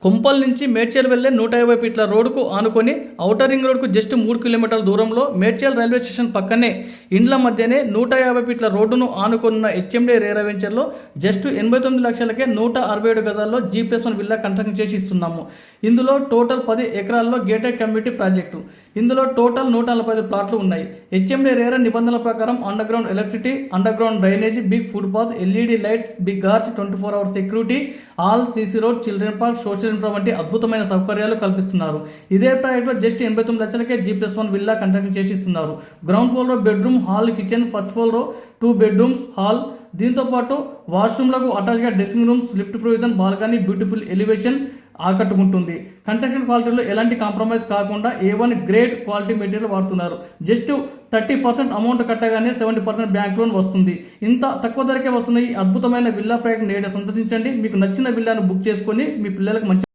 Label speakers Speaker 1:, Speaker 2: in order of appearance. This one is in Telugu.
Speaker 1: కొంపల్ నుంచి మేడ్చల్ వెళ్లే 150 ఫీట్ల రోడ్డుకు ఆనుకొని ఔటర్ రింగ్ రోడ్కు జస్ట్ 3 కిలోమీటర్ల దూరంలో మేడ్చల్ రైల్వే స్టేషన్ పక్కనే ఇండ్ల మధ్యనే 150 ఫీట్ల రోడ్డును ఆనుకున్న హెచ్ఎండి రేరా వెంచర్లో జస్ట్ 89 లక్షలకే 167 గజాల్లో G+1 విల్లా కన్స్ట్రక్షన్ చేసి ఇస్తున్నాము. ఇందులో టోటల్ 10 ఎకరాల్లో గేటెడ్ కమ్యూనిటీ ప్రాజెక్టు. ఇందులో టోటల్ 145 ప్లాట్లు ఉన్నాయి. హెచ్ఎండి రేరా నిబంధనల ప్రకారం underground electricity, underground drainage, big footpath, LED lights, big arch, 24 hours security, all CC road, children park, social infra వంటి అద్భుతమైన సౌకర్యాలు కల్పిస్తున్నారు. ఇదే ప్రాజెక్టులో జస్ట్ 89 లక్షలకే G+1 విల్లా కన్స్ట్రక్షన్ చేసి ఇస్తున్నారు. గ్రౌండ్ ఫ్లోర్లో బెడ్రూమ్, హాల్, కిచెన్, ఫస్ట్ ఫ్లోర్లో 2 bedrooms, హాల్, దీంతో పాటు వాష్రూమ్లకు అటాచ్గా dressing rooms, lift provision, balcony, beautiful elevation ఆకట్టుకుంటుంది. కన్స్ట్రక్షన్ క్వాలిటీలో ఎలాంటి కాంప్రమైజ్ కాకుండా A1 గ్రేడ్ క్వాలిటీ మెటీరియల్ వాడుతున్నారు. జస్ట్ 30% అమౌంట్ కట్టగానే 70% బ్యాంక్ లోన్ వస్తుంది. ఇంత తక్కువ ధరకే వస్తున్న ఈ అద్భుతమైన విల్లా ప్రాజెక్ట్ నేడే సందర్శించండి. మీకు నచ్చిన విల్లాను బుక్ చేసుకొని మీ పిల్లలకు మంచి